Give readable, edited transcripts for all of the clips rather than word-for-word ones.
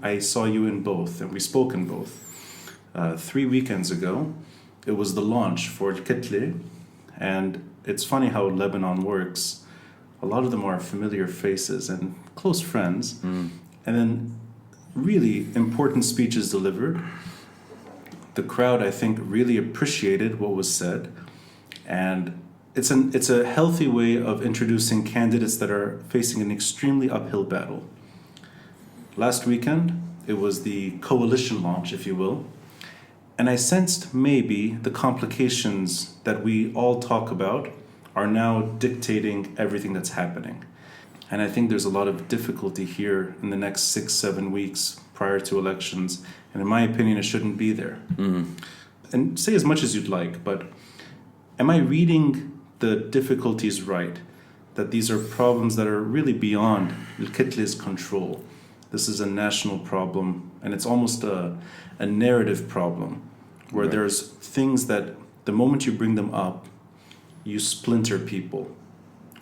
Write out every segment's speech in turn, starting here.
I saw you in both, and we spoke in both. 3 weekends ago, it was the launch for Kitle, and it's funny how Lebanon works. A lot of them are familiar faces and close friends, and then really important speeches delivered. The crowd, I think, really appreciated what was said, and it's a healthy way of introducing candidates that are facing an extremely uphill battle. Last weekend, it was the coalition launch, if you will, and I sensed maybe the complications that we all talk about are now dictating everything that's happening. And I think there's a lot of difficulty here in the next 6-7 weeks prior to elections, and in my opinion, it shouldn't be there. And say as much as you'd like, but am I reading the difficulties right? That these are problems that are really beyond Al-Kitle's control. This is a national problem, and it's almost a narrative problem, where there's things that the moment you bring them up, you splinter people.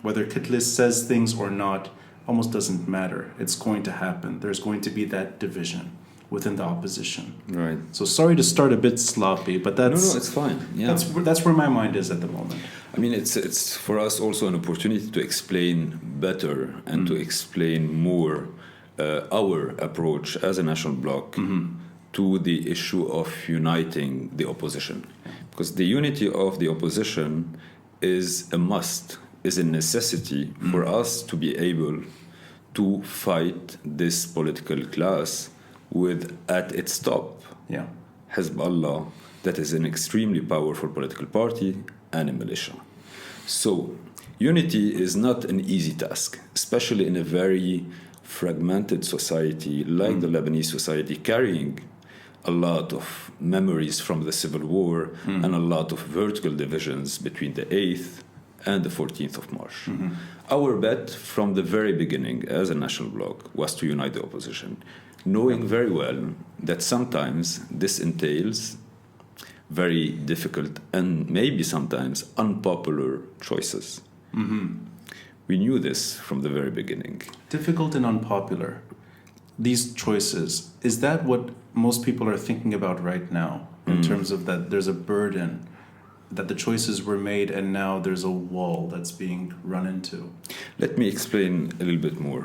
Whether Kitle says things or not almost doesn't matter. It's going to happen. There's going to be that division within the opposition. Right. So sorry to start a bit sloppy, but that's... No, it's fine. Yeah. That's where my mind is at the moment. I mean, it's for us also an opportunity to explain better and to explain more our approach as a National Bloc to the issue of uniting the opposition. Because the unity of the opposition is a must, is a necessity for us to be able to fight this political class with, at its top, Hezbollah, that is an extremely powerful political party, and a militia. So, unity is not an easy task, especially in a very fragmented society like the Lebanese society, carrying a lot of memories from the civil war and a lot of vertical divisions between the 8th and the 14th of March. Our bet from the very beginning as a National Bloc was to unite the opposition, knowing very well that sometimes this entails very difficult and maybe sometimes unpopular choices. We knew this from the very beginning. Difficult and unpopular. These choices, is that what most people are thinking about right now in terms of that there's a burden, that the choices were made and now there's a wall that's being run into? Let me explain a little bit more.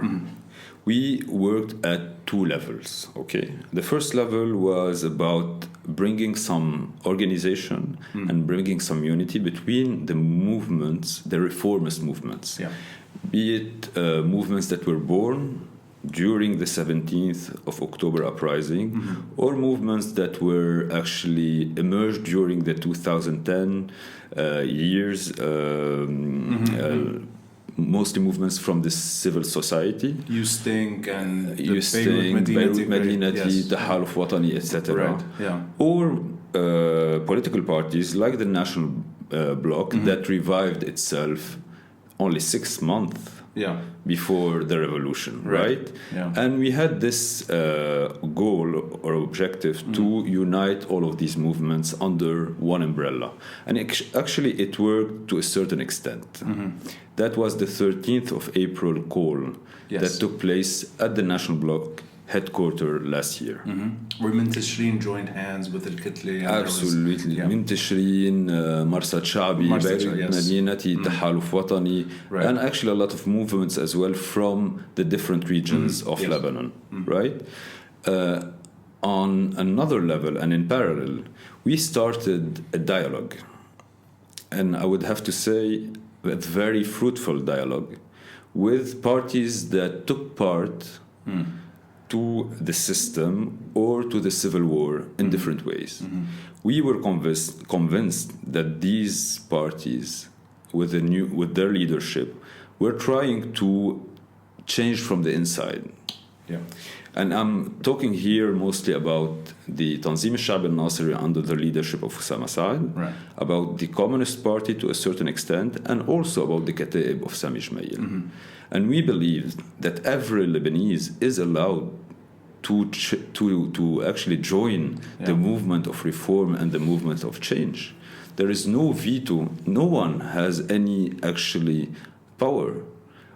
We worked at 2 levels, okay? The first level was about bringing some organization and bringing some unity between the movements, the reformist movements. Be it movements that were born during the 17th of October uprising or movements that were actually emerged during the 2010 years, mostly movements from the civil society. Beirut Madinati, Tahaluf Watani, etc. Or political parties like the National Bloc that revived itself only 6 months before the revolution, right? And we had this goal or objective to unite all of these movements under one umbrella. And actually it worked to a certain extent. That was the 13th of April call that took place at the National Bloc headquarters last year. Where Min Tishrin joined hands with Al-Kitle. Absolutely. Min Tishrin, Marsad Shabi, Beirut Madinati, Tahaluf Watani, and actually a lot of movements as well from the different regions of Lebanon, right? On another level and in parallel, we started a dialogue. And I would have to say a very fruitful dialogue with parties that took part to the system or to the civil war in different ways. We were convinced that these parties, with their leadership, were trying to change from the inside. And I'm talking here mostly about the Tanzim al-Sha'b al-Nasiri under the leadership of Osama Saad, about the Communist Party to a certain extent, and also about the Kataib of Sami Ismail. And we believe that every Lebanese is allowed to actually join the movement of reform and the movement of change. There is no veto. No one has any actually power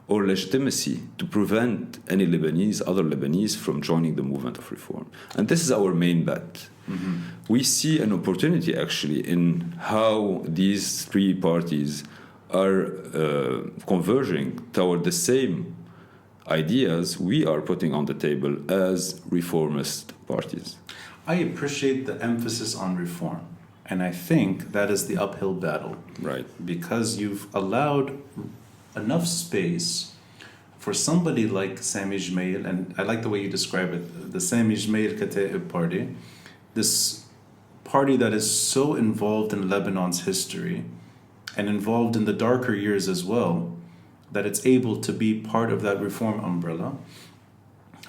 or legitimacy to prevent any other Lebanese from joining the movement of reform. And this is our main bet. Mm-hmm. We see an opportunity actually in how these three parties are converging toward the same ideas we are putting on the table as reformist parties. I appreciate the emphasis on reform, and I think that is the uphill battle. Right. Because you've allowed enough space for somebody like Sami Jmail, and I like the way you describe it, the Sami Jmail Kataib party, this party that is so involved in Lebanon's history and involved in the darker years as well, that it's able to be part of that reform umbrella.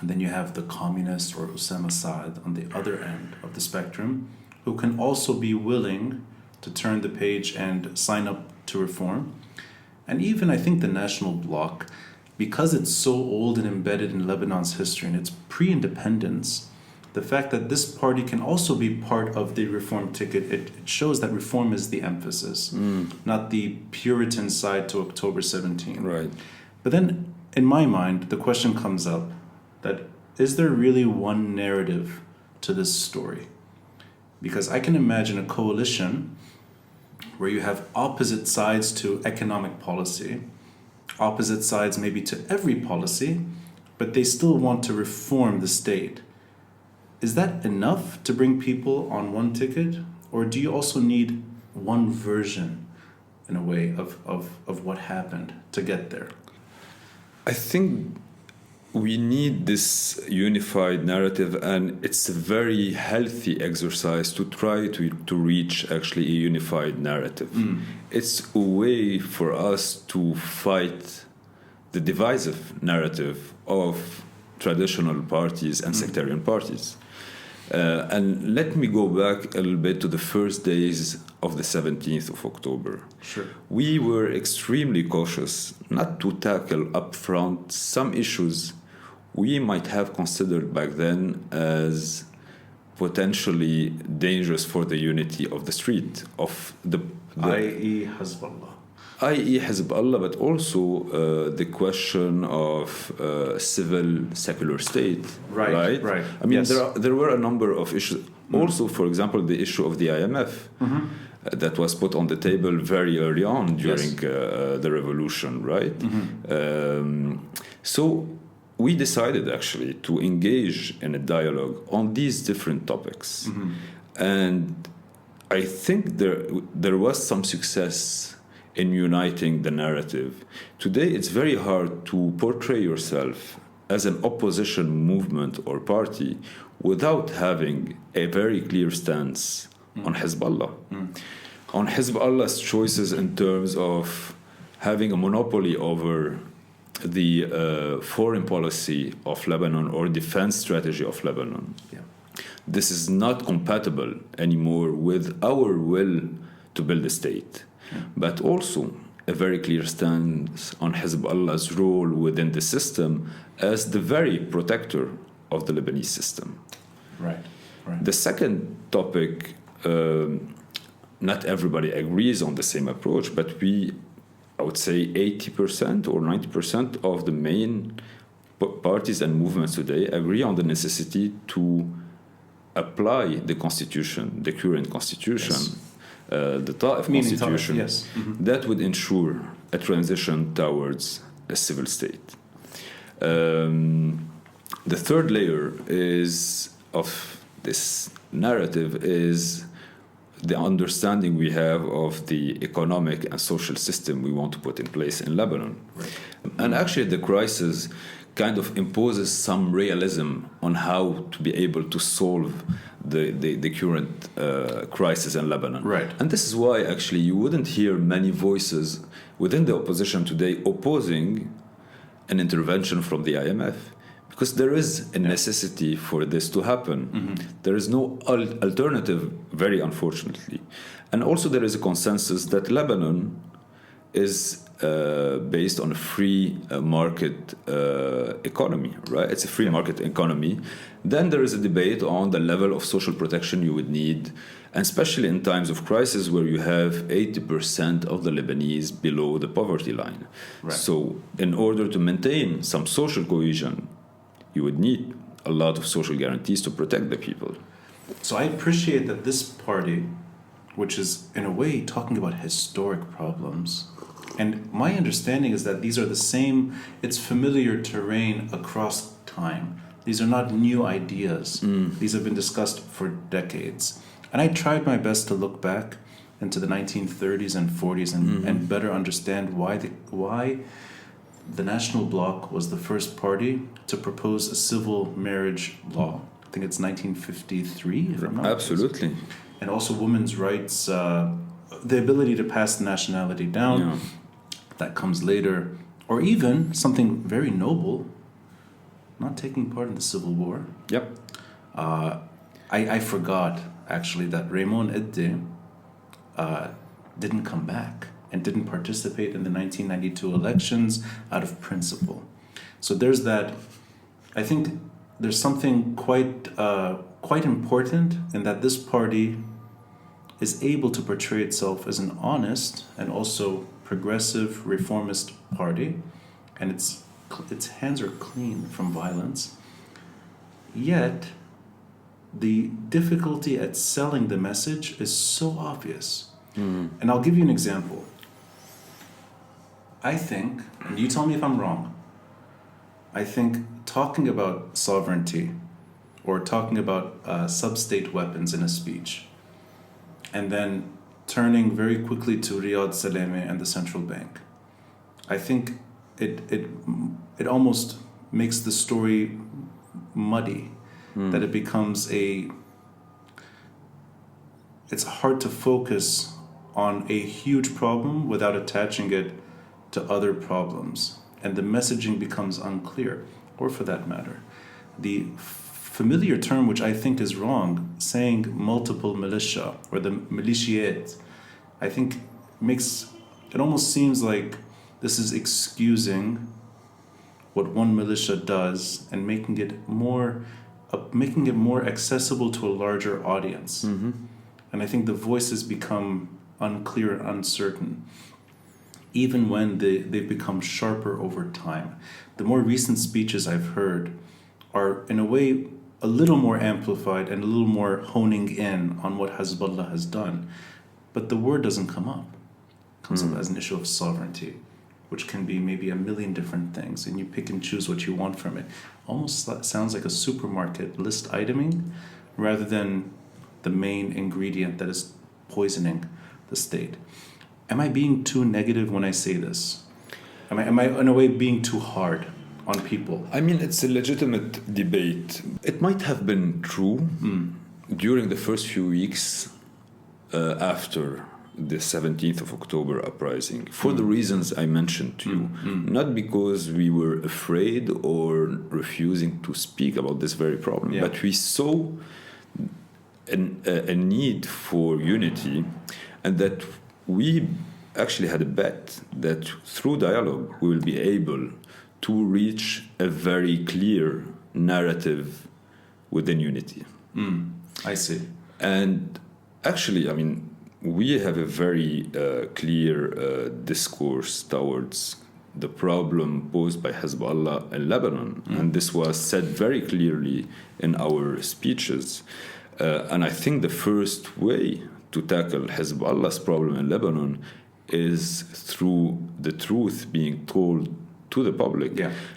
And then you have the communist or Osama Saad on the other end of the spectrum, who can also be willing to turn the page and sign up to reform. And even I think the National Bloc, because it's so old and embedded in Lebanon's history and it's pre-independence, the fact that this party can also be part of the reform ticket, it shows that reform is the emphasis, not the Puritan side to October 17. Right. But then, in my mind, the question comes up that is there really one narrative to this story? Because I can imagine a coalition where you have opposite sides to economic policy, opposite sides maybe to every policy, but they still want to reform the state. Is that enough to bring people on one ticket? Or do you also need one version, in a way, of what happened to get there? I think we need this unified narrative, and it's a very healthy exercise to try to reach actually a unified narrative. It's a way for us to fight the divisive narrative of traditional parties and sectarian parties. And let me go back a little bit to the first days of the 17th of October. Sure. We were extremely cautious not to tackle upfront some issues we might have considered back then as potentially dangerous for the unity of the street, of the i.e. Hezbollah. i.e. Hezbollah, but also the question of civil secular state. Right. I mean, yes. there were a number of issues. Also, for example, the issue of the IMF that was put on the table very early on during the revolution, right? So we decided actually to engage in a dialogue on these different topics. And I think there was some success in uniting the narrative. Today, it's very hard to portray yourself as an opposition movement or party without having a very clear stance on Hezbollah. On Hezbollah's choices in terms of having a monopoly over the foreign policy of Lebanon or defense strategy of Lebanon. Yeah. This is not compatible anymore with our will to build a state. But also a very clear stance on Hezbollah's role within the system as the very protector of the Lebanese system. Right. The second topic, not everybody agrees on the same approach, but I would say 80% or 90% of the main parties and movements today agree on the necessity to apply the constitution, the current constitution, the Ta'if constitution, that would ensure a transition towards a civil state. The third layer of this narrative is the understanding we have of the economic and social system we want to put in place in Lebanon. Right. And actually the crisis kind of imposes some realism on how to be able to solve the current crisis in Lebanon. Right. And this is why actually you wouldn't hear many voices within the opposition today opposing an intervention from the IMF. Because there is a necessity for this to happen. There is no alternative, very unfortunately. And also there is a consensus that Lebanon is based on a free market economy, right? It's a free market economy. Then there is a debate on the level of social protection you would need, and especially in times of crisis where you have 80% of the Lebanese below the poverty line. Right. So in order to maintain some social cohesion, you would need a lot of social guarantees to protect the people. So I appreciate that this party, which is in a way talking about historic problems, and my understanding is that these are the same, it's familiar terrain across time. These are not new ideas. These have been discussed for decades. And I tried my best to look back into the 1930s and 40s and better understand why the National Bloc was the first party to propose a civil marriage law. I think it's 1953, if I'm not Absolutely. mistaken. And also women's rights, the ability to pass the nationality down, Yeah. that comes later. Or even something very noble, not taking part in the Civil War. Yep. I forgot, actually, that Raymond Edde didn't come back and didn't participate in the 1992 elections out of principle. So there's that. I think there's something quite important in that this party is able to portray itself as an honest and also progressive reformist party, and its hands are clean from violence. Yet the difficulty at selling the message is so obvious. And I'll give you an example. I think, and you tell me if I'm wrong, I think talking about sovereignty or talking about sub-state weapons in a speech and then turning very quickly to Riyad Salameh and the central bank, I think it almost makes the story muddy, that it becomes it's hard to focus on a huge problem without attaching it to other problems, and the messaging becomes unclear. Or for that matter, the familiar term, which I think is wrong, saying multiple militia or the militiate, I think it almost seems like this is excusing what one militia does and making it more accessible to a larger audience. And I think the voices become unclear and uncertain, even when they've become sharper over time. The more recent speeches I've heard are, in a way, a little more amplified and a little more honing in on what Hezbollah has done. But the word doesn't come up. It comes up as an issue of sovereignty, which can be maybe a million different things, and you pick and choose what you want from it. Almost sounds like a supermarket list iteming rather than the main ingredient that is poisoning the state. Am I being too negative when I say this? Am I in a way being too hard on people? I mean, it's a legitimate debate. It might have been true during the first few weeks after the 17th of October uprising, for the reasons I mentioned to you. Not because we were afraid or refusing to speak about this very problem, but we saw a need for unity, and that we actually had a bet that through dialogue we will be able to reach a very clear narrative within unity. I see. And actually, I mean, we have a very clear discourse towards the problem posed by Hezbollah in Lebanon. And this was said very clearly in our speeches. And I think the first way to tackle Hezbollah's problem in Lebanon is through the truth being told to the public.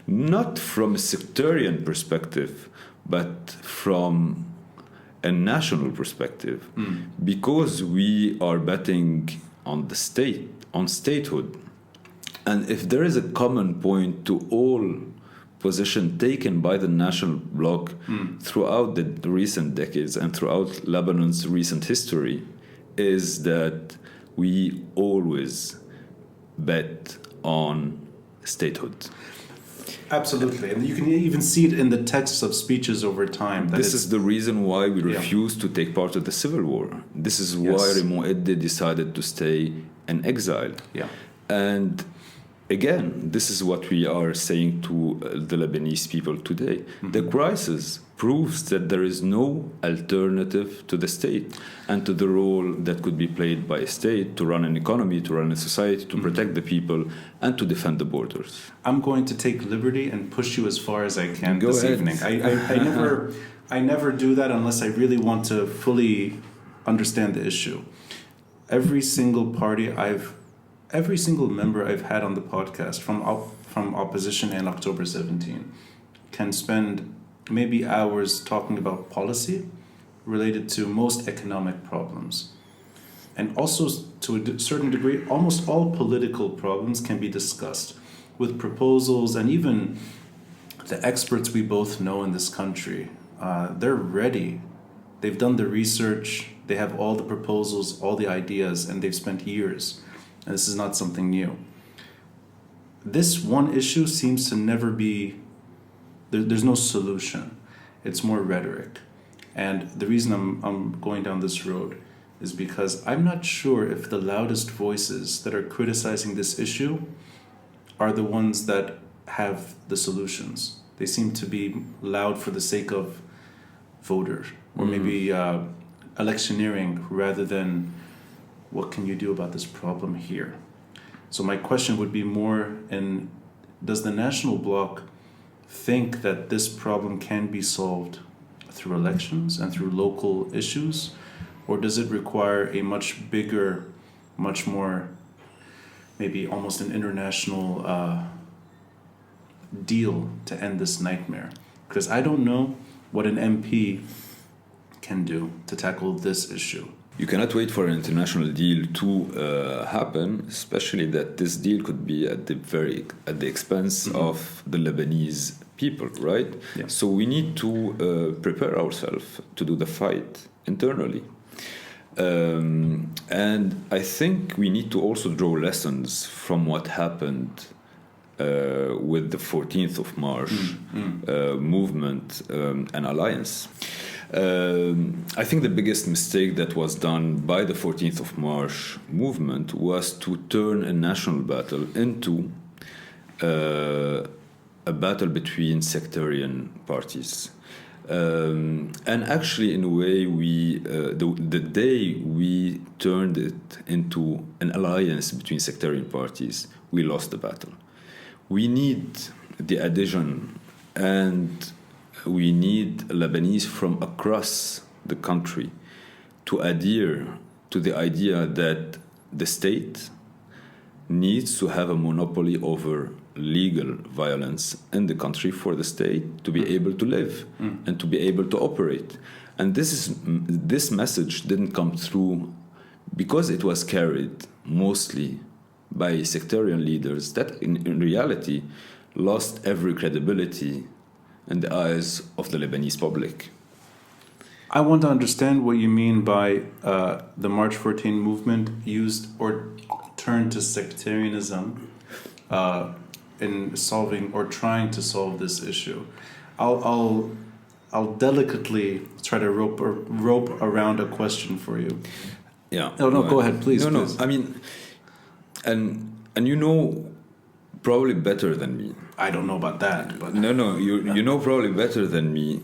Not from a sectarian perspective, but from a national perspective, because we are betting on the state, on statehood. And if there is a common point to all position taken by the National Bloc throughout the recent decades and throughout Lebanon's recent history, is that we always bet on statehood. Absolutely, and you can even see it in the texts of speeches over time. This is the reason why we refused to take part in the civil war. This is why Raymond Edde decided to stay in exile. And again, this is what we are saying to the Lebanese people today. The crisis proves that there is no alternative to the state and to the role that could be played by a state to run an economy, to run a society, to protect the people, and to defend the borders. I'm going to take liberty and push you as far as I can Go this ahead. evening. I never do that unless I really want to fully understand the issue. Every single member I've had on the podcast from opposition and October 17 can spend maybe hours talking about policy related to most economic problems. And also, to a certain degree, almost all political problems can be discussed with proposals, and even the experts we both know in this country, they're ready. They've done the research, they have all the proposals, all the ideas, and they've spent years. And this is not something new. This one issue seems to never be, there's no solution. It's more rhetoric. And the reason I'm going down this road is because I'm not sure if the loudest voices that are criticizing this issue are the ones that have the solutions. They seem to be loud for the sake of voters, or maybe electioneering, rather than what can you do about this problem here. So my question would be more does the National Bloc think that this problem can be solved through elections and through local issues, or does it require a much bigger, much more, maybe almost an international deal to end this nightmare? Because I don't know what an MP can do to tackle this issue. You cannot wait for an international deal to happen, especially that this deal could be at the expense of the Lebanese people, right? Yeah. So we need to prepare ourselves to do the fight internally. And I think we need to also draw lessons from what happened with the 14th of March movement and alliance. I think the biggest mistake that was done by the 14th of March movement was to turn a national battle into a battle between sectarian parties. And actually, in a way, the day we turned it into an alliance between sectarian parties, we lost the battle. We need the adhesion, and we need Lebanese from across the country to adhere to the idea that the state needs to have a monopoly over legal violence in the country for the state to be able to live and to be able to operate. And this message didn't come through because it was carried mostly by sectarian leaders that in reality lost every credibility in the eyes of the Lebanese public. I want to understand what you mean by the March 14 movement used or turned to sectarianism in solving or trying to solve this issue. I'll delicately try to rope around a question for you. Yeah. Oh no, go ahead, please. No, please. I mean, and you know probably better than me. I don't know about that, but No, you know probably better than me.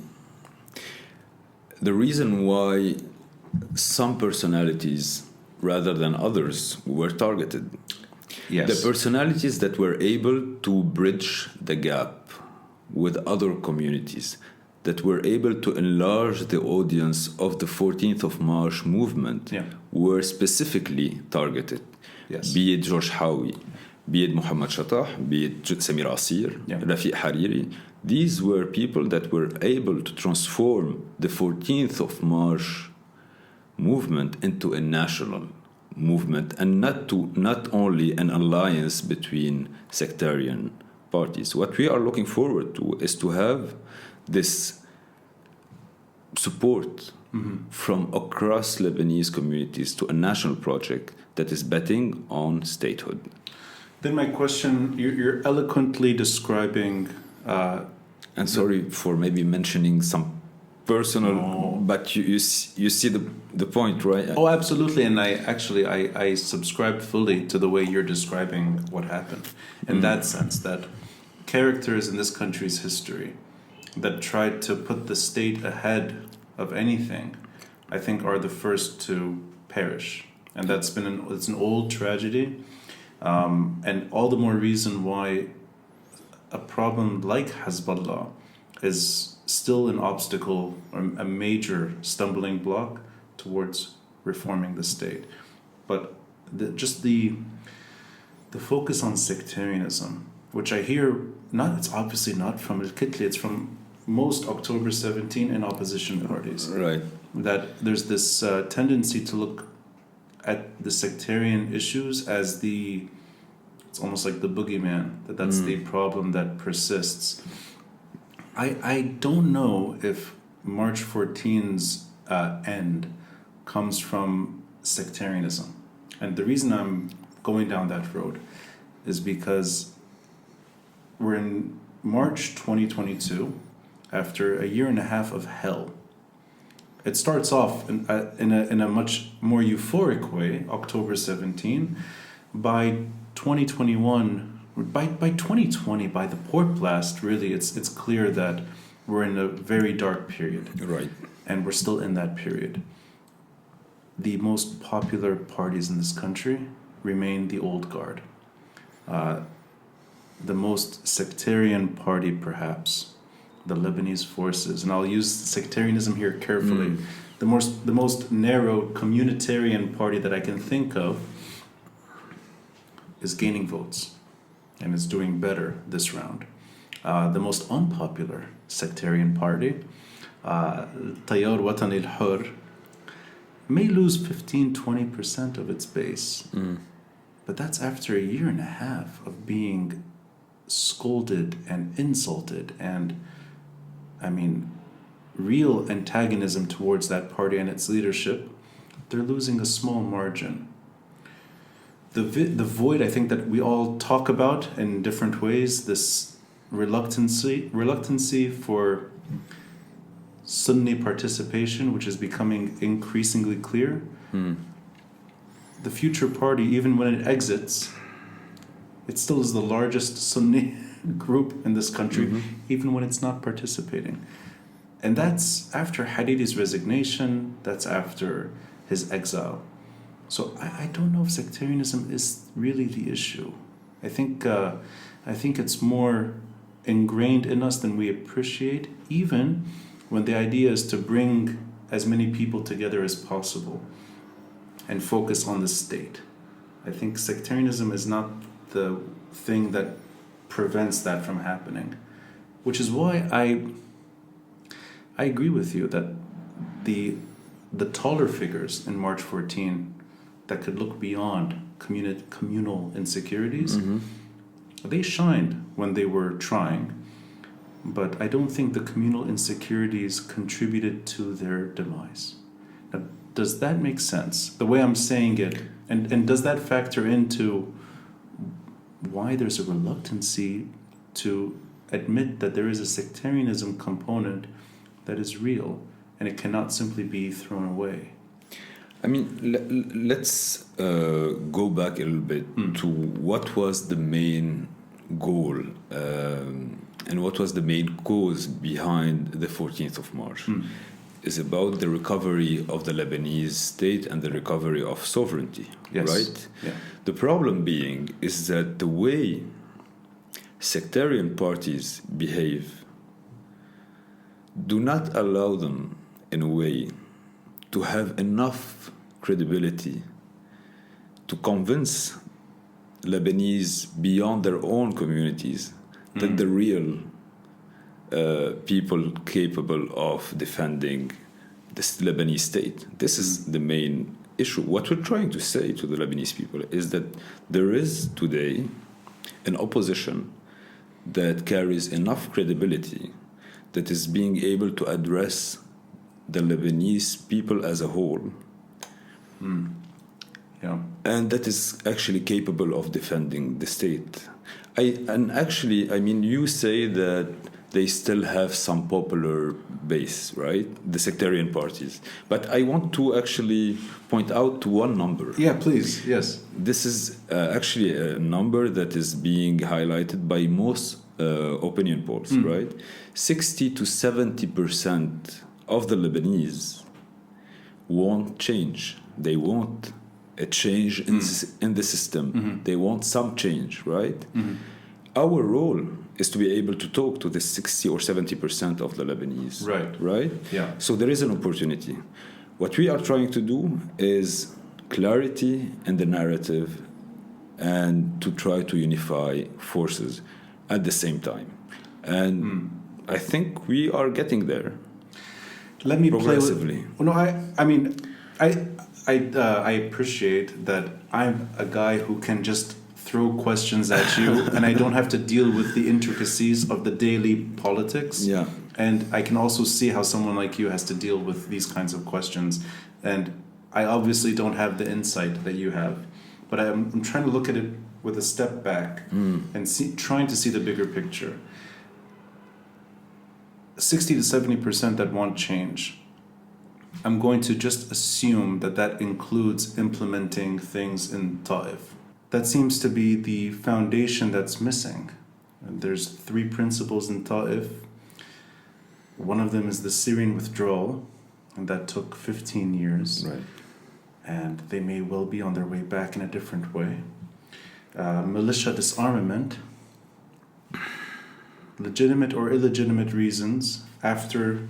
The reason why some personalities rather than others were targeted. yes, The personalities that were able to bridge the gap with other communities, that were able to enlarge the audience of the 14th of March movement, were specifically targeted. Yes. Be it George Howie, be it Mohammed Shatah, be it Samir Asir, Rafiq Hariri. These were people that were able to transform the 14th of March movement into a national movement, and not only an alliance between sectarian parties. What we are looking forward to is to have this support from across Lebanese communities to a national project that is betting on statehood. Then my question, you're eloquently describing... and sorry for maybe mentioning some personal, No. but you see the point, right? Oh, absolutely. And I subscribe fully to the way you're describing what happened. In that sense, that characters in this country's history that tried to put the state ahead of anything, I think, are the first to perish. And it's an old tragedy. And all the more reason why a problem like Hezbollah is still an obstacle or a major stumbling block towards reforming the state. But the focus on sectarianism, which I hear, it's obviously not from Al-Kitli, it's from most October 17 and opposition parties. Right. That there's this tendency to look at the sectarian issues as it's almost like the boogeyman, that's the problem that persists. I don't know if March 14's end comes from sectarianism. And the reason I'm going down that road is because we're in March 2022, after a year and a half of hell. It starts off in a much more euphoric way, October 17. By 2021, by 2020, by the port blast, really, it's clear that we're in a very dark period. Right. And we're still in that period. The most popular parties in this country remain the old guard. The most sectarian party, perhaps, the Lebanese forces, and I'll use sectarianism here carefully. The most narrow communitarian party that I can think of is gaining votes and is doing better this round. The most unpopular sectarian party, Tayar Watani al-Hur, may lose 15-20% of its base. But that's after a year and a half of being scolded and insulted and, real antagonism towards that party and its leadership. They're losing a small margin. The void, I think, that we all talk about in different ways, this reluctancy for Sunni participation, which is becoming increasingly clear. The future party, even when it exits, it still is the largest Sunni group in this country, even when it's not participating. And that's after Hariri's resignation, that's after his exile. So I don't know if sectarianism is really the issue. I think it's more ingrained in us than we appreciate, even when the idea is to bring as many people together as possible and focus on the state. I think sectarianism is not the thing that prevents that from happening, which is why I agree with you that the taller figures in March 14 that could look beyond communal insecurities, they shined when they were trying, but I don't think the communal insecurities contributed to their demise. Now, does that make sense, the way I'm saying it? And does that factor into why there's a reluctancy to admit that there is a sectarianism component that is real and it cannot simply be thrown away? Let's go back a little bit to what was the main goal and what was the main cause behind the 14th of March. Is about the recovery of the Lebanese state and the recovery of sovereignty, right? Yeah. The problem being is that the way sectarian parties behave do not allow them, in a way, to have enough credibility to convince Lebanese beyond their own communities that the real people capable of defending the Lebanese state. This is the main issue. What we're trying to say to the Lebanese people is that there is today an opposition that carries enough credibility that is being able to address the Lebanese people as a whole. Yeah. And that is actually capable of defending the state. You say that they still have some popular base, right? The sectarian parties. But I want to actually point out to one number. Yeah, please. Yes. This is actually a number that is being highlighted by most opinion polls, right? 60 to 70% of the Lebanese want change. They want a change in the system. They want some change, right? Our role is to be able to talk to the 60 or 70% of the Lebanese. Right? Yeah. So there is an opportunity. What we are trying to do is clarity in the narrative and to try to unify forces at the same time. And I think we are getting there. Let me progressively. I appreciate that I'm a guy who can just throw questions at you and I don't have to deal with the intricacies of the daily politics. Yeah. And I can also see how someone like you has to deal with these kinds of questions. And I obviously don't have the insight that you have. But I'm trying to look at it with a step back and trying to see the bigger picture. 60 to 70% that want change. I'm going to just assume that that includes implementing things in Ta'if. That seems to be the foundation that's missing. And there's 3 principles in Ta'if. One of them is the Syrian withdrawal, and that took 15 years. Right. And they may well be on their way back in a different way. Militia disarmament, legitimate or illegitimate reasons. After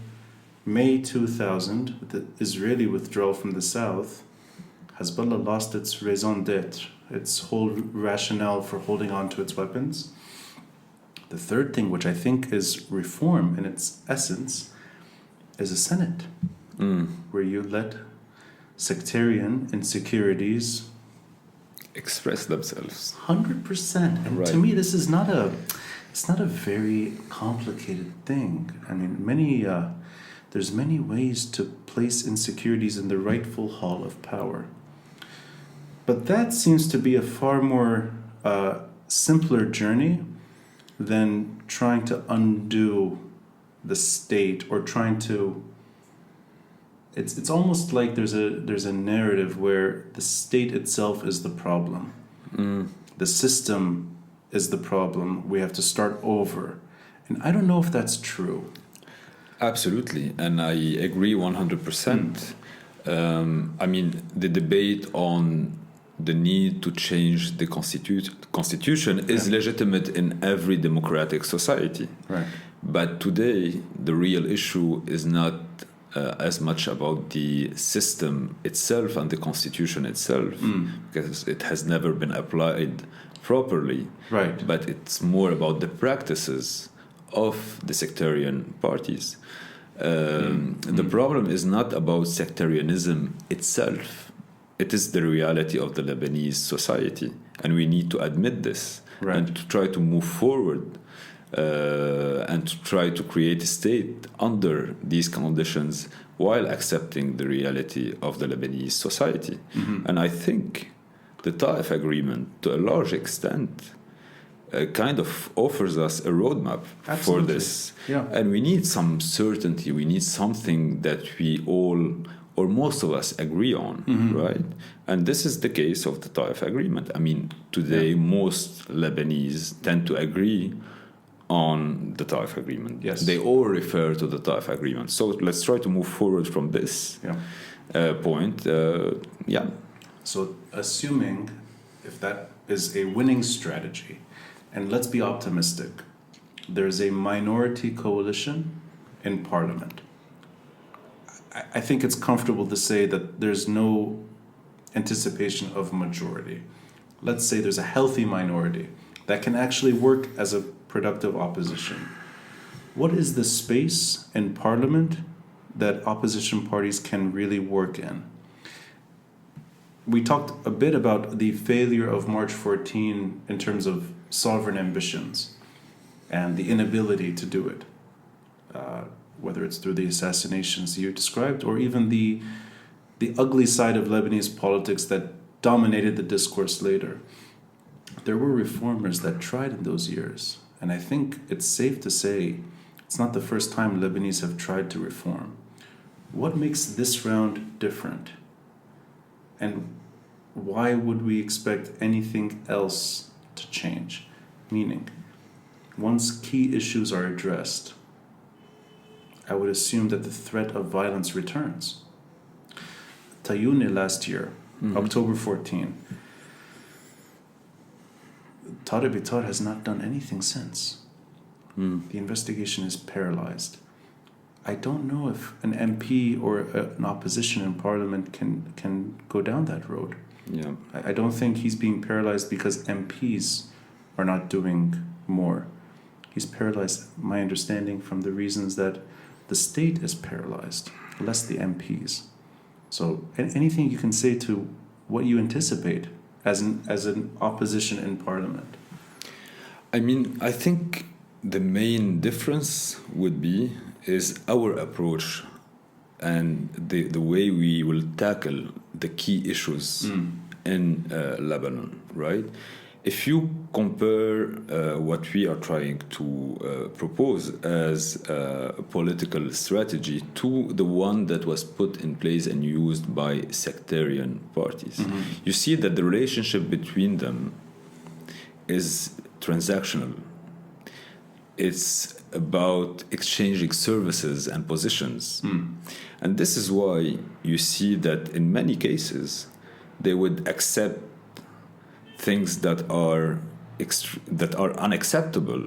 May 2000, the Israeli withdrawal from the south, Hezbollah lost its raison d'etre, its whole rationale for holding on to its weapons. The third thing, which I think is reform in its essence, is a Senate, where you let sectarian insecurities express themselves 100%. And to me, this is not a very complicated thing. I mean, there's many ways to place insecurities in the rightful hall of power. But that seems to be a far more simpler journey than trying to undo the state or trying to. It's almost like there's a narrative where the state itself is the problem. The system is the problem. We have to start over. And I don't know if that's true. Absolutely, and I agree 100%. I mean, the debate on the need to change the constitution is legitimate in every democratic society. Right. But today, the real issue is not as much about the system itself and the constitution itself, because it has never been applied properly. Right. But it's more about the practices of the sectarian parties. The problem is not about sectarianism itself. It is the reality of the Lebanese society, and we need to admit this and to try to move forward and to try to create a state under these conditions while accepting the reality of the Lebanese society. And I think the Ta'if agreement, to a large extent, kind of offers us a roadmap for this. Yeah. And we need some certainty. We need something that we all, or most of us, agree on, right? And this is the case of the Ta'if agreement. I mean, today, most Lebanese tend to agree on the Ta'if agreement. Yes. They all refer to the Ta'if agreement. So let's try to move forward from this point. So assuming if that is a winning strategy, and let's be optimistic, there's a minority coalition in parliament. I think it's comfortable to say that there's no anticipation of majority. Let's say there's a healthy minority that can actually work as a productive opposition. What is the space in parliament that opposition parties can really work in? We talked a bit about the failure of March 14 in terms of sovereign ambitions and the inability to do it, whether it's through the assassinations you described or even the ugly side of Lebanese politics that dominated the discourse later. There were reformers that tried in those years, and I think it's safe to say It's not the first time Lebanese have tried to reform. What makes this round different? And why would we expect anything else to change? Meaning, once key issues are addressed, I would assume that the threat of violence returns. Tayouni last year, October 14, Tariq Bitar has not done anything since. The investigation is paralyzed. I don't know if an MP or an opposition in parliament can go down that road. Yeah. I don't think he's being paralyzed because MPs are not doing more. He's paralyzed, my understanding, from the reasons that the state is paralyzed, less the MPs. So anything you can say to what you anticipate as an opposition in parliament? I mean, I think the main difference would be is our approach and the way we will tackle the key issues in Lebanon, right? If you compare what we are trying to propose as a political strategy to the one that was put in place and used by sectarian parties, you see that the relationship between them is transactional. It's about exchanging services and positions. And this is why you see that in many cases they would accept things that are unacceptable.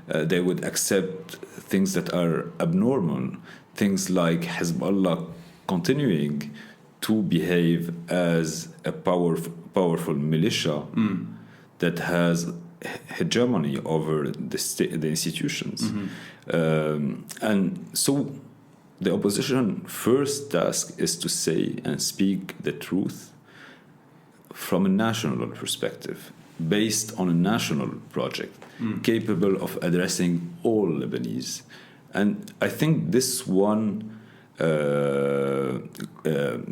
They would accept things that are abnormal, things like Hezbollah continuing to behave as a powerful militia that has hegemony over the institutions. And so the opposition first task is to say and speak the truth from a national perspective, based on a national project, capable of addressing all Lebanese. And I think this one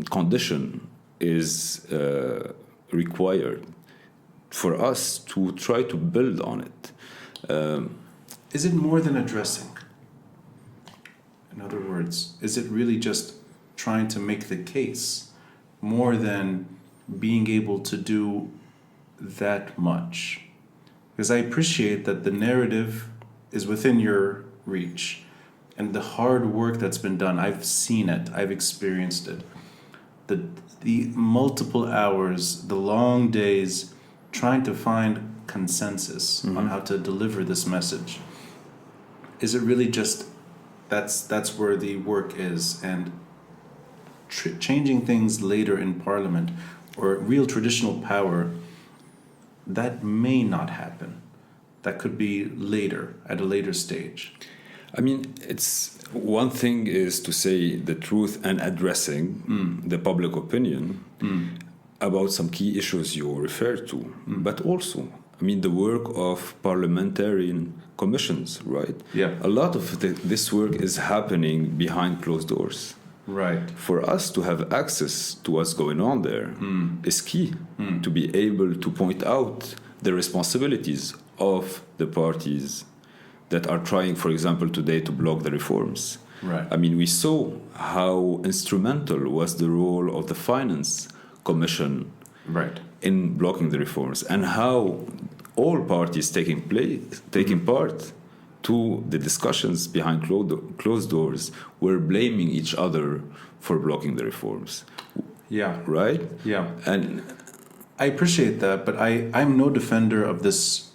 condition is required for us to try to build on it. Is it more than addressing? In other words, is it really just trying to make the case more than being able to do that much? Because I appreciate that the narrative is within your reach and the hard work that's been done. I've seen it, I've experienced it. The multiple hours, the long days, trying to find consensus on how to deliver this message. Is it really just that's where the work is, and changing things later in parliament or real traditional power, that may not happen? That could be later, at a later stage. I mean, it's one thing is to say the truth and addressing the public opinion about some key issues you refer to, but also, I mean, the work of parliamentarian commissions, right? Yeah. A lot of this work is happening behind closed doors. Right. For us to have access to what's going on there is key, to be able to point out the responsibilities of the parties that are trying, for example, today to block the reforms. Right. I mean, we saw how instrumental was the role of the Finance Commission in blocking the reforms, and how all parties taking part to the discussions behind closed doors were blaming each other for blocking the reforms. Yeah. Right? Yeah. And I appreciate that, but I'm no defender of this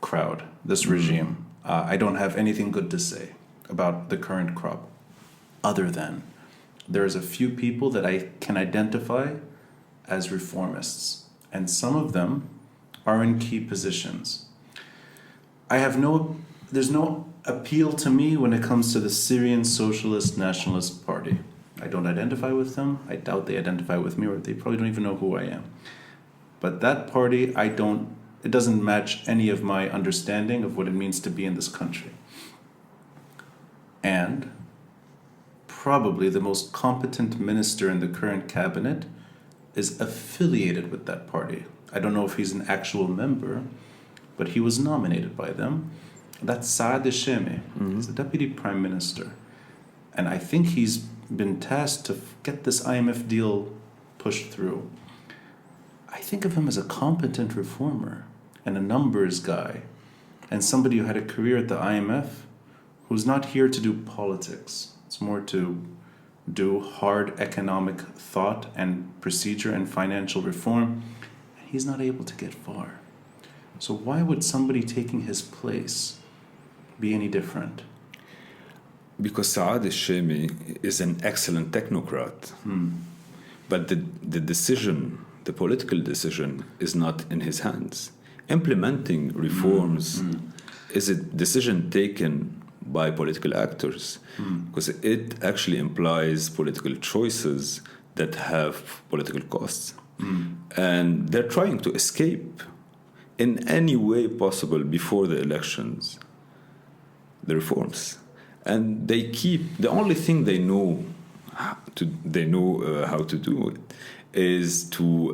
crowd, this regime. I don't have anything good to say about the current crop, other than there's a few people that I can identify as reformists, and some of them are in key positions. There's no appeal to me when it comes to the Syrian Socialist Nationalist Party. I don't identify with them. I doubt they identify with me, or they probably don't even know who I am. But that party, it doesn't match any of my understanding of what it means to be in this country. And probably the most competent minister in the current cabinet is affiliated with that party. I don't know if he's an actual member, but he was nominated by them. That's Saad al-Shami. He's the deputy prime minister. And I think he's been tasked to get this IMF deal pushed through. I think of him as a competent reformer and a numbers guy and somebody who had a career at the IMF who's not here to do politics. It's more to do hard economic thought and procedure and financial reform. And he's not able to get far. So why would somebody taking his place be any different? Because Saad al-Shami is an excellent technocrat. But the decision, the political decision, is not in his hands. Implementing reforms is a decision taken by political actors, because it actually implies political choices that have political costs. And they're trying to escape in any way possible before the elections the reforms. And they keep, the only thing they know how to do it is to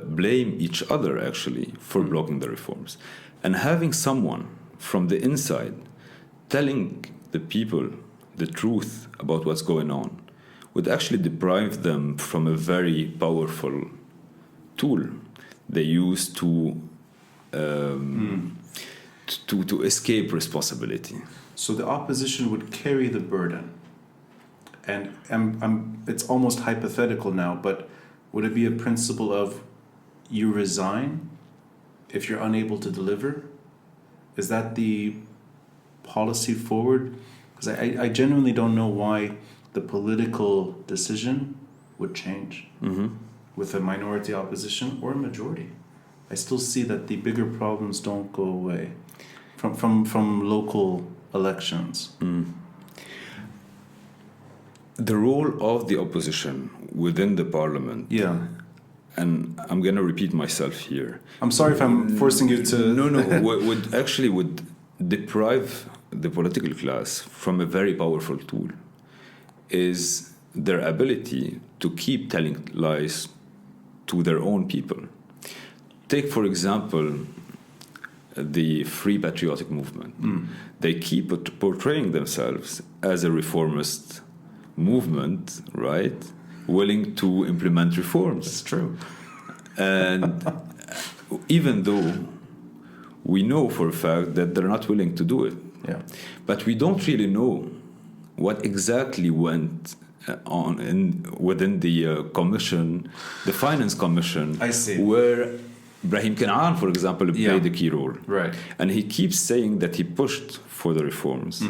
blame each other actually for blocking the reforms. And having someone from the inside telling the people the truth about what's going on would actually deprive them from a very powerful tool they use to escape responsibility. So the opposition would carry the burden. And it's almost hypothetical now, but would it be a principle of you resign if you're unable to deliver? Is that the policy forward? Because I genuinely don't know why the political decision would change with a minority opposition or a majority. I still see that the bigger problems don't go away from local elections. The role of the opposition within the parliament. Yeah. And I'm going to repeat myself here. I'm sorry if I'm forcing you to... No. would deprive the political class from a very powerful tool, is their ability to keep telling lies to their own people. Take, for example, the Free Patriotic Movement. They keep portraying themselves as a reformist movement, right? Willing to implement reforms. It's true. And even though we know for a fact that they're not willing to do it. Yeah. But we don't really know what exactly went on within the commission, the finance commission. I see. Where Brahim Kanaan, for example, played a key role. Right. And he keeps saying that he pushed for the reforms.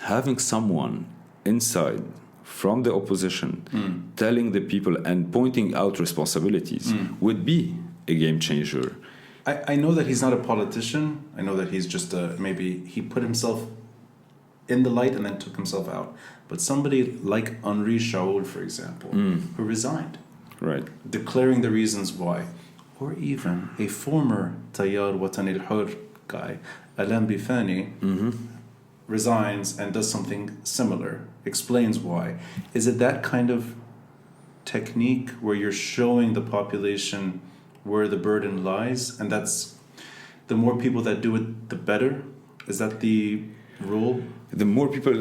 Having someone inside from the opposition telling the people and pointing out responsibilities would be a game changer. I know that he's not a politician. I know that he's just maybe he put himself in the light and then took himself out. But somebody like Henri Shaul, for example, who resigned, right, declaring the reasons why. Or even a former Tayyar Watan al-Hur guy, Alam Bifani, resigns and does something similar, explains why. Is it that kind of technique where you're showing the population where the burden lies, and that's the more people that do it, the better? Is that the rule? The more people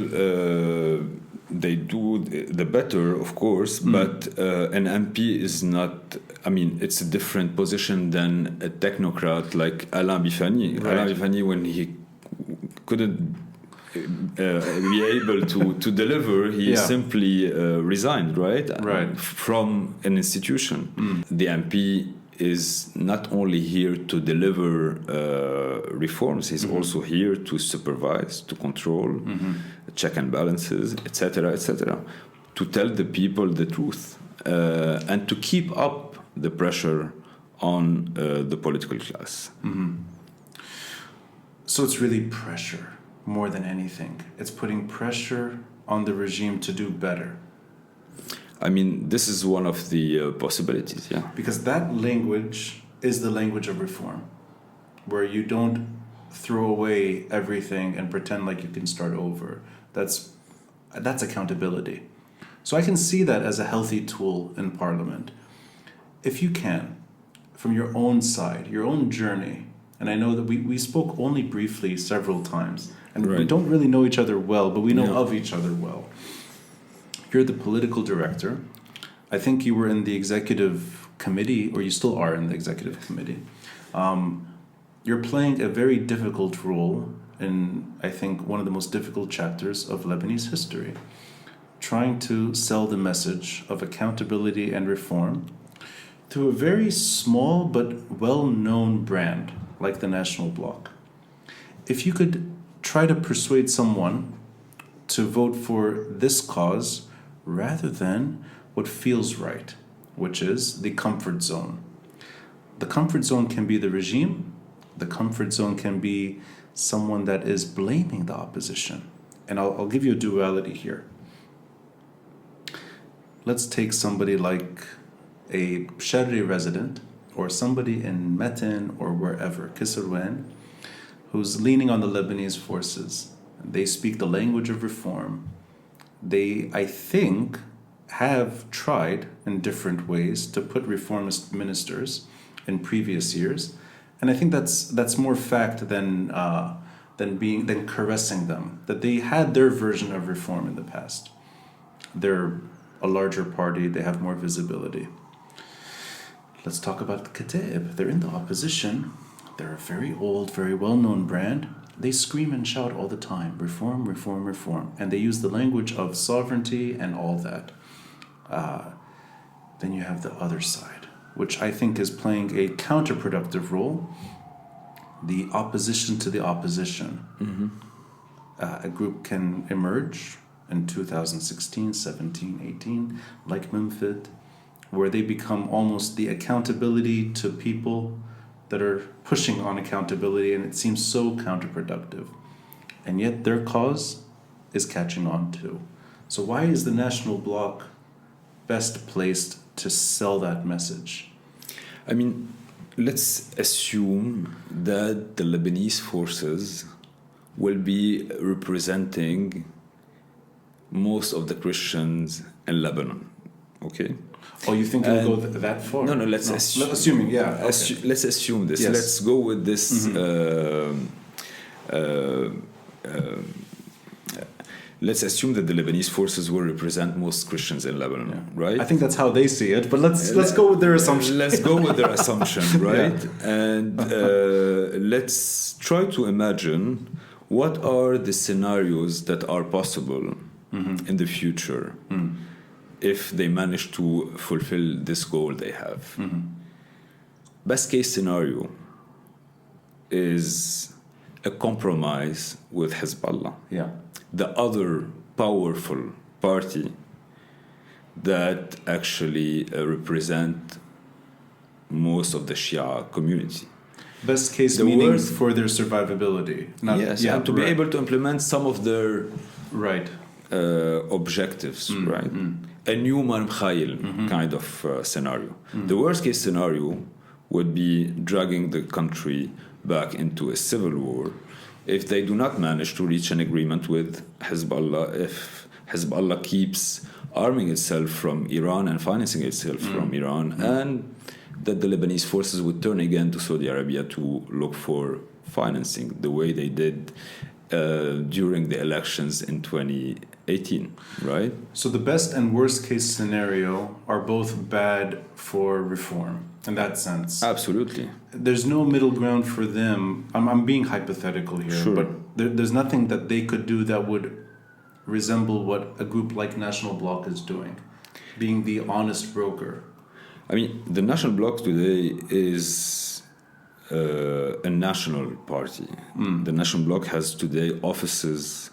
they do, the better, of course, but an MP is not, I mean, it's a different position than a technocrat like Alain Bifani. Right. Alain Bifani, when he couldn't be able to deliver, he simply resigned, right? From an institution. The MP is not only here to deliver reforms, he's also here to supervise, to control, check and balances, etc., to tell the people the truth and to keep up the pressure on the political class. So it's really pressure more than anything. It's putting pressure on the regime to do better. I mean, this is one of the possibilities, yeah. Because that language is the language of reform, where you don't throw away everything and pretend like you can start over. That's accountability. So I can see that as a healthy tool in Parliament. If you can, from your own side, your own journey, And I know that we spoke only briefly several times. And we Right. don't really know each other well, but we know Yeah. of each other well. You're the political director. I think you were in the executive committee, or you still are in the executive committee. You're playing a very difficult role in, I think, one of the most difficult chapters of Lebanese history, trying to sell the message of accountability and reform through a very small but well-known brand like the National Bloc. If you could try to persuade someone to vote for this cause rather than what feels right, which is the comfort zone. The comfort zone can be the regime. The comfort zone can be someone that is blaming the opposition. And I'll give you a duality here. Let's take somebody like a Sharri resident or somebody in Metin or wherever, Kisarwan, who's leaning on the Lebanese forces. They speak the language of reform. They, I think, have tried in different ways to put reformist ministers in previous years. And I think that's more fact than caressing them. That they had their version of reform in the past. They're a larger party. They have more visibility. Let's talk about the Kataib. They're in the opposition. They're a very old, very well-known brand. They scream and shout all the time, reform, reform, reform. And they use the language of sovereignty and all that. Then you have the other side, which I think is playing a counterproductive role, the opposition to the opposition. Mm-hmm. A group can emerge in 2016, 17, 18, like Memphis, where they become almost the accountability to people that are pushing on accountability, and it seems so counterproductive. And yet their cause is catching on too. So why is the National Bloc best placed to sell that message? I mean, let's assume that the Lebanese forces will be representing most of the Christians in Lebanon, okay? Oh, you think it'll go that far? No, let's assume. Assuming, yeah. Okay. Let's assume this. Yes. Let's go with this. Let's assume that the Lebanese forces will represent most Christians in Lebanon, right? I think that's how they see it, but let's go with their assumption. Let's go with their assumption, right? Yeah. And let's try to imagine what are the scenarios that are possible in the future if they manage to fulfill this goal they have. Best case scenario is a compromise with Hezbollah. Yeah. The other powerful party that actually represent most of the Shia community. Best case meaning for their survivability. Yes, and to be able to implement some of their objectives, right? A new Marmkhail kind of scenario. The worst case scenario would be dragging the country back into a civil war if they do not manage to reach an agreement with Hezbollah, if Hezbollah keeps arming itself from Iran and financing itself from Iran, and that the Lebanese forces would turn again to Saudi Arabia to look for financing the way they did during the elections in 2018, right? So the best and worst case scenario are both bad for reform in that sense. Absolutely. There's no middle ground for them. I'm being hypothetical here, sure. But there's nothing that they could do that would resemble what a group like National Bloc is doing, being the honest broker. I mean, the National Bloc today is a national party. The National Bloc has today offices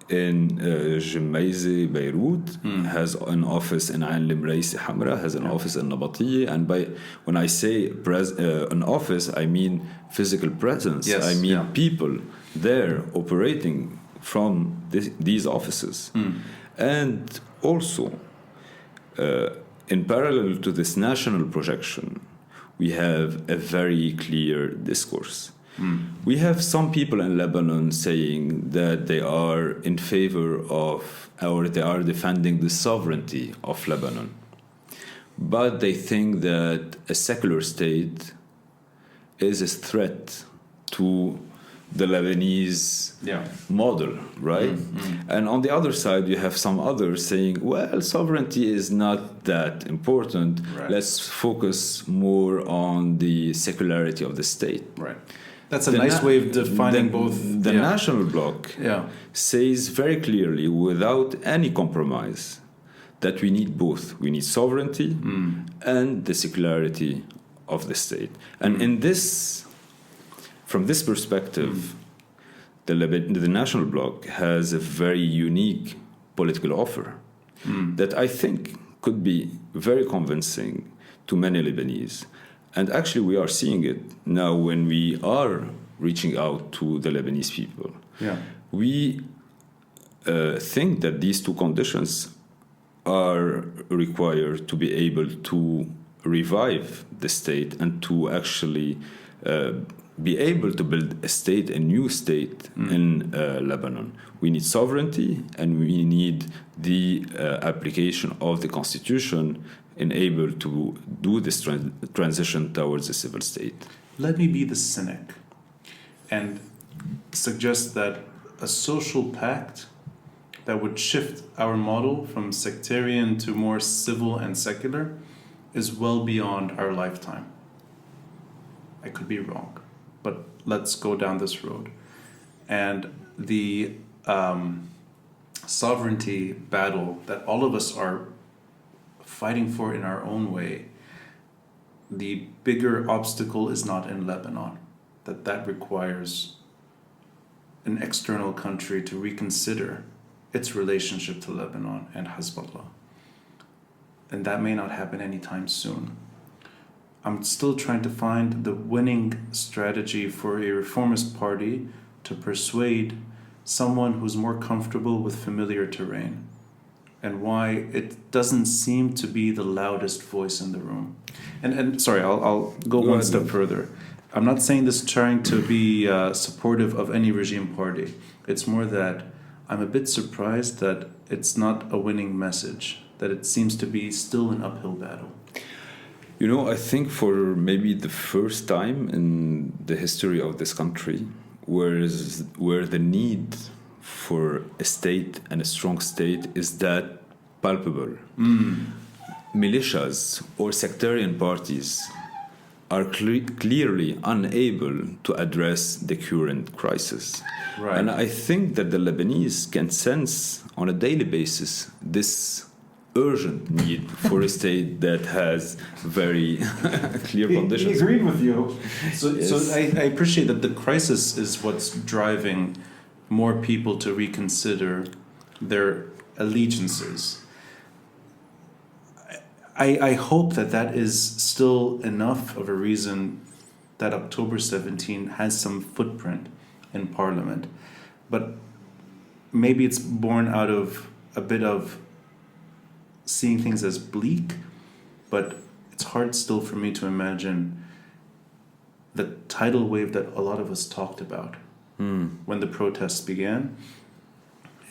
in Gemmayze, Beirut, has an office in Ain Limreis Hamra, has an office in Nabatieh, and when I say an office, I mean physical presence. Yes, I mean people there operating from these offices. And also, in parallel to this national projection, we have a very clear discourse. We have some people in Lebanon saying that they are in favor of, or they are defending the sovereignty of Lebanon. But they think that a secular state is a threat to the Lebanese Yeah. model, right? And on the other side, you have some others saying, well, sovereignty is not that important. Right. Let's focus more on the secularity of the state. Right. That's a nice way of defining both. The National Bloc Yeah. says very clearly, without any compromise, that we need both. We need sovereignty and the secularity of the state. And in this, from this perspective, the National Bloc has a very unique political offer that I think could be very convincing to many Lebanese. And actually, we are seeing it now when we are reaching out to the Lebanese people. Yeah. We think that these two conditions are required to be able to revive the state and to actually be able to build a state, a new state in Lebanon. We need sovereignty and we need the application of the constitution able to do this transition towards a civil state. Let me be the cynic and suggest that a social pact that would shift our model from sectarian to more civil and secular is well beyond our lifetime. I could be wrong, but let's go down this road. And the sovereignty battle that all of us are fighting for in our own way, the bigger obstacle is not in Lebanon, that requires an external country to reconsider its relationship to Lebanon and Hezbollah. And that may not happen anytime soon. I'm still trying to find the winning strategy for a reformist party to persuade someone who's more comfortable with familiar terrain, and why it doesn't seem to be the loudest voice in the room. And sorry, I'll go one step further. I'm not saying this trying to be supportive of any regime party. It's more that I'm a bit surprised that it's not a winning message, that it seems to be still an uphill battle. You know, I think for maybe the first time in the history of this country, where the need for a state and a strong state is that palpable. Militias or sectarian parties are clearly unable to address the current crisis. Right. And I think that the Lebanese can sense on a daily basis this urgent need for a state that has very clear conditions. He agreed with you. So Yes. I appreciate that the crisis is what's driving more people to reconsider their allegiances. I hope that is still enough of a reason that October 17 has some footprint in Parliament. But maybe it's born out of a bit of seeing things as bleak, but it's hard still for me to imagine the tidal wave that a lot of us talked about when the protests began.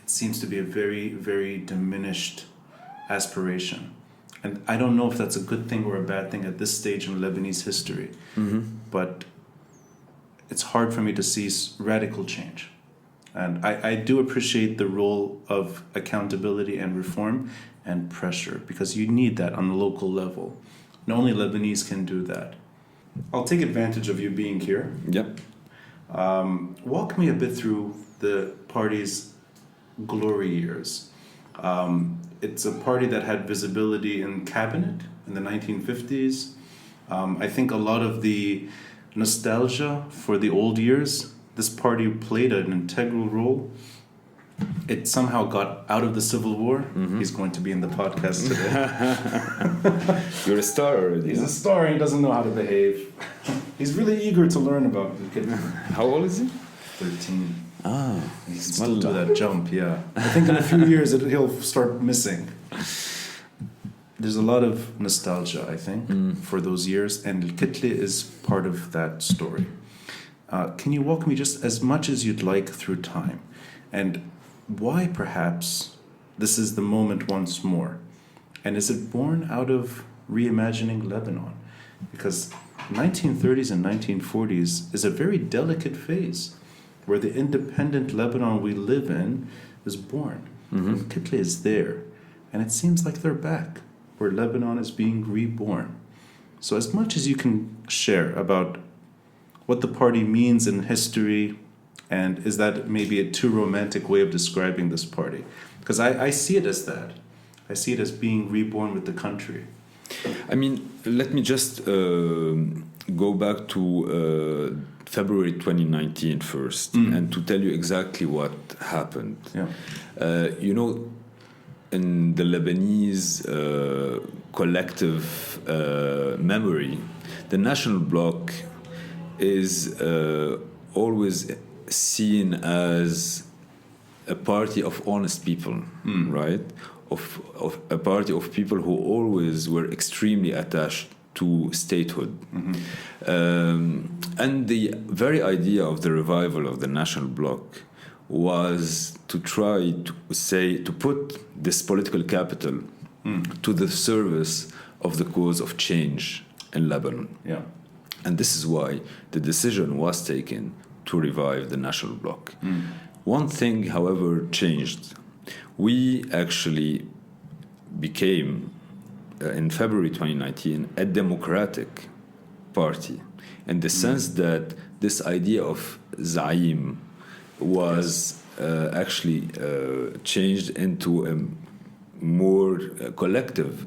It seems to be a very, very diminished aspiration. And I don't know if that's a good thing or a bad thing at this stage in Lebanese history, but it's hard for me to see radical change. And I do appreciate the role of accountability and reform and pressure, because you need that on the local level. And only Lebanese can do that. I'll take advantage of you being here. Yep. Walk me a bit through the party's glory years. It's a party that had visibility in cabinet in the 1950s. I think a lot of the nostalgia for the old years, this party played an integral role. It somehow got out of the Civil War. He's going to be in the podcast today. You're a star already. He's a star and he doesn't know how to behave. He's really eager to learn about it. How old is he? 13. Ah, He can still do that jump, yeah. I think in a few years he'll start missing. There's a lot of nostalgia, I think, for those years, and Al-Kitle is part of that story. Can you walk me just as much as you'd like through time, and why perhaps this is the moment once more? And is it born out of reimagining Lebanon? Because 1930s and 1940s is a very delicate phase where the independent Lebanon we live in is born. And Kitli is there. And it seems like they're back, where Lebanon is being reborn. So as much as you can share about what the party means in history, and is that maybe a too romantic way of describing this party? Because I see it as that. I see it as being reborn with the country. I mean, let me just go back to February 2019 first, and to tell you exactly what happened. Yeah. You know, in the Lebanese collective memory, the National Bloc is always seen as a party of honest people, right? Of a party of people who always were extremely attached to statehood. And the very idea of the revival of the National Bloc was to try to put this political capital to the service of the cause of change in Lebanon. Yeah. And this is why the decision was taken to revive the National Bloc. One thing, however, changed. We actually became, in February 2019, a democratic party, in the sense that this idea of Zaim was actually changed into a more collective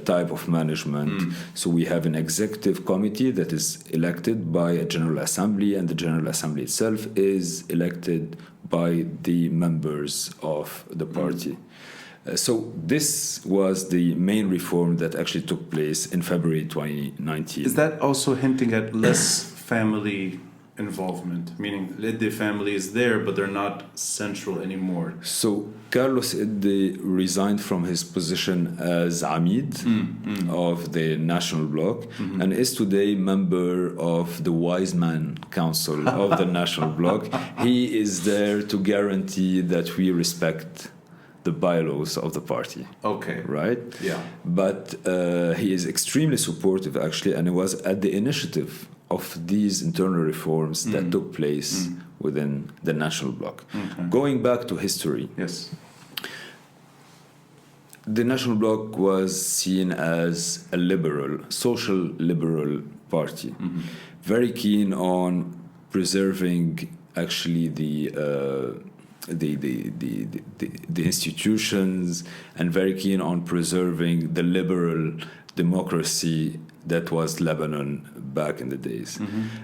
type of management. So we have an executive committee that is elected by a General Assembly, and the General Assembly itself is elected by the members of the party. So this was the main reform that actually took place in February 2019. Is that also hinting at less family involvement? Meaning, the family is there, but they're not central anymore. So Carlos Iddi resigned from his position as Amid of the National Bloc and is today member of the Wise Man Council of the National Bloc. He is there to guarantee that we respect the bylaws of the party. Okay. Right? Yeah. But he is extremely supportive, actually, and it was at the initiative of these internal reforms that took place within the National Bloc. Okay. Going back to history, Yes. the National Bloc was seen as a liberal, social liberal party, very keen on preserving actually the institutions, and very keen on preserving the liberal democracy that was Lebanon back in the days.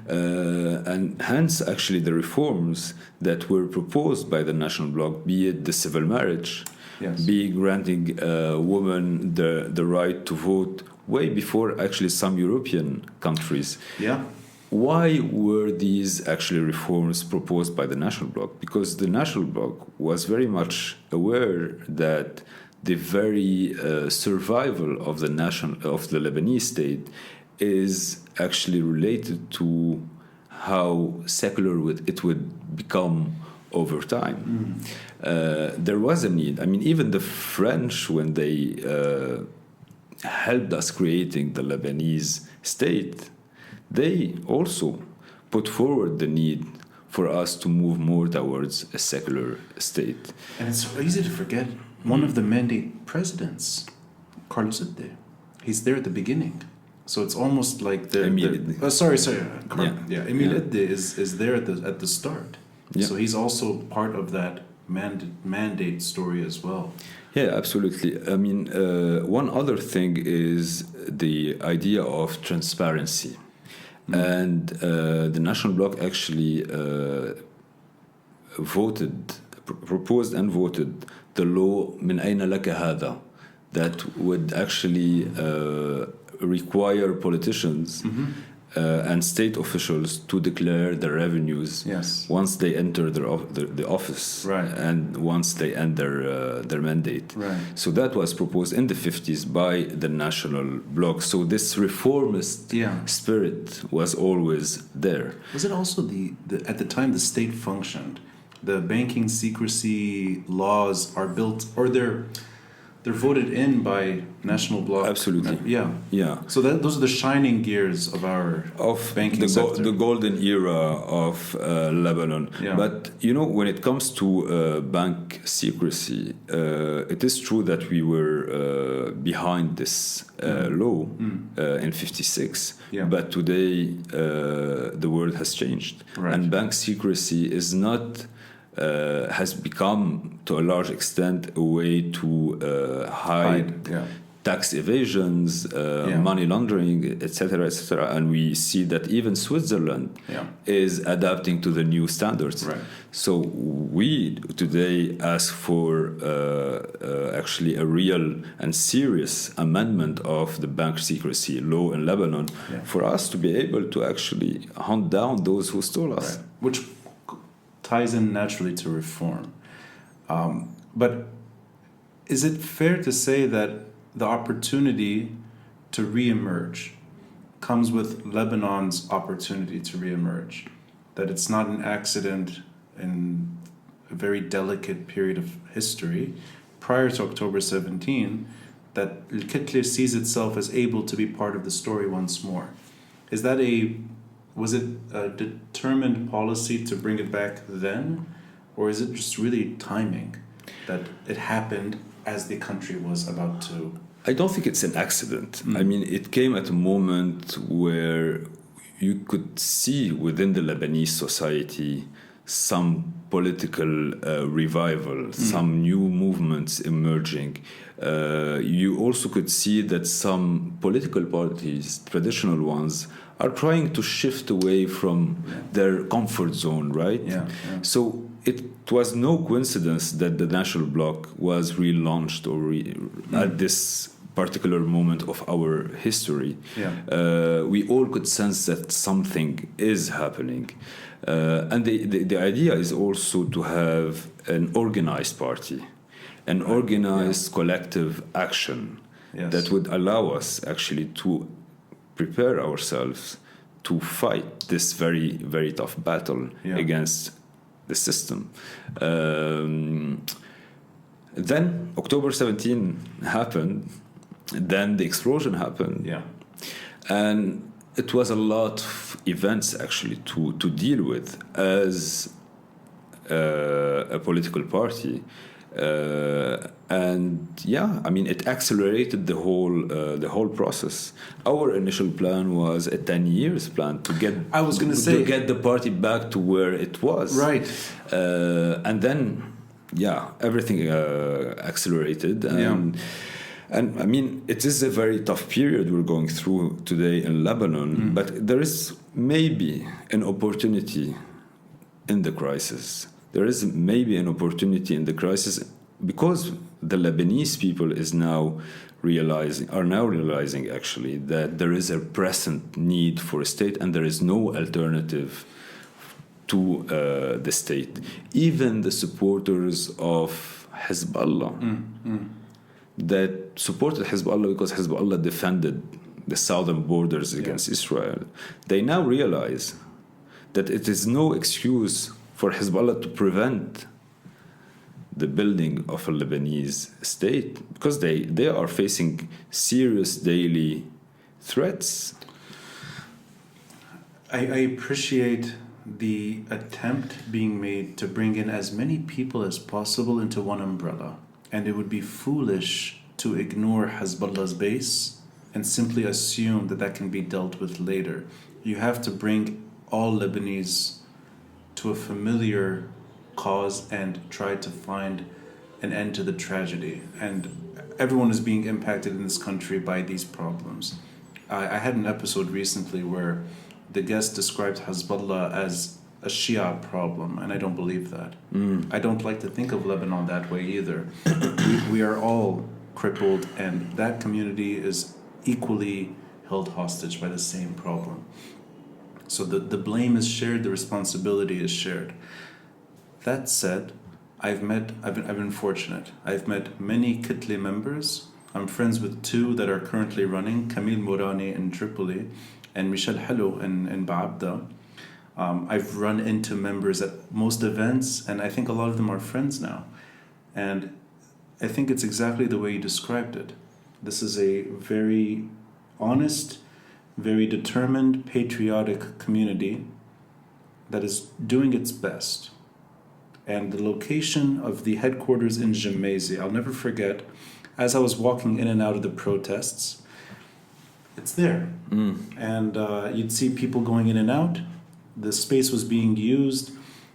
And hence, actually, the reforms that were proposed by the National Bloc, be it the civil marriage, Yes. be granting women the right to vote way before actually some European countries. Yeah. Why were these actually reforms proposed by the National Bloc? Because the National Bloc was very much aware that the very survival of the Lebanese state is actually related to how secular it would become over time. There was a need. I mean, even the French, when they helped us creating the Lebanese state, they also put forward the need for us to move more towards a secular state. And it's so easy to forget one of the mandate presidents, Carlos Iddi. He's there at the beginning. So it's almost like Emile Iddi. Sorry. Emile Yeah. Iddi is there at the start. Yeah. So he's also part of that mandate story as well. Yeah, absolutely. I mean, one other thing is the idea of transparency. And the National Bloc actually proposed and voted the law من أين لك هذا, that would actually require politicians and state officials to declare their revenues once they enter the office, right, and once they end their mandate. Right. So that was proposed in the 50s by the National Bloc. So this reformist spirit was always there. Was it also the at the time the state functioned? The banking secrecy laws are built, or they're they're voted in by National Bloc. Absolutely. Yeah. Yeah. So those are the shining gears of our banking sector. The golden era of Lebanon. Yeah. But when it comes to bank secrecy, it is true that we were behind this law in '56. Yeah. But today the world has changed, Right. and bank secrecy is not. Has become, to a large extent, a way to hide Yeah. tax evasions, money laundering, etc., and we see that even Switzerland is adapting to the new standards. Right. So we today ask for actually a real and serious amendment of the bank secrecy law in Lebanon for us to be able to actually hunt down those who stole us. Right. Which ties in naturally to reform. But is it fair to say that the opportunity to reemerge comes with Lebanon's opportunity to reemerge? That it's not an accident in a very delicate period of history prior to October 17 that Al-Kitli sees itself as able to be part of the story once more. Was it a determined policy to bring it back then, or is it just really timing that it happened as the country was about to? I don't think it's an accident. I mean, it came at a moment where you could see within the Lebanese society some political revival, some new movements emerging. You also could see that some political parties, traditional ones, are trying to shift away from their comfort zone, right? Yeah. So it was no coincidence that the National Bloc was relaunched at this particular moment of our history. We all could sense that something is happening. And the idea is also to have an organized party, an organized collective action that would allow us actually to prepare ourselves to fight this very, very tough battle against the system. Then October 17 happened, then the explosion happened. And it was a lot of events actually to deal with as a political party. It accelerated the whole process. Our initial plan was a 10 years plan to get the party back to where it was. Right. And then everything accelerated. And I mean, it is a very tough period we're going through today in Lebanon, but there is maybe an opportunity in the crisis. There is maybe an opportunity in the crisis because the Lebanese people are now realizing actually that there is a present need for a state and there is no alternative to the state. Even the supporters of Hezbollah that supported Hezbollah because Hezbollah defended the southern borders against Israel, they now realize that it is no excuse for Hezbollah to prevent the building of a Lebanese state because they are facing serious daily threats. I appreciate the attempt being made to bring in as many people as possible into one umbrella. And it would be foolish to ignore Hezbollah's base and simply assume that can be dealt with later. You have to bring all Lebanese to a familiar cause and try to find an end to the tragedy. And everyone is being impacted in this country by these problems. I had an episode recently where the guest described Hezbollah as a Shia problem, and I don't believe that. I don't like to think of Lebanon that way either. We are all crippled, and that community is equally held hostage by the same problem. So the blame is shared, the responsibility is shared. That said, I've been fortunate. I've met many Kitli members. I'm friends with two that are currently running, Kamil Mourani in Tripoli and Michel Hello in Ba'abda. I've run into members at most events, and I think a lot of them are friends now. And I think it's exactly the way you described it. This is a very honest, very determined, patriotic community that is doing its best. And the location of the headquarters in Gemezi, I'll never forget, as I was walking in and out of the protests, it's there. And you'd see people going in and out. The space was being used.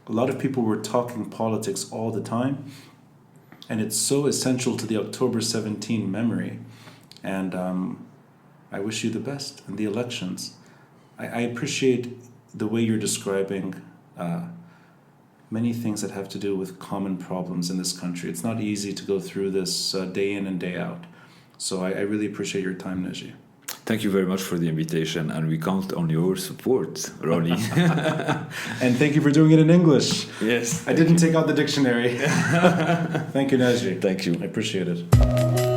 A lot of people were talking politics all the time. And it's so essential to the October 17 memory. And I wish you the best in the elections. I appreciate the way you're describing many things that have to do with common problems in this country. It's not easy to go through this day in and day out. So I really appreciate your time, Naji. Thank you very much for the invitation, and we count on your support, Ronnie. And thank you for doing it in English. Yes. I didn't take out the dictionary. Thank you, Naji. Thank you. I appreciate it.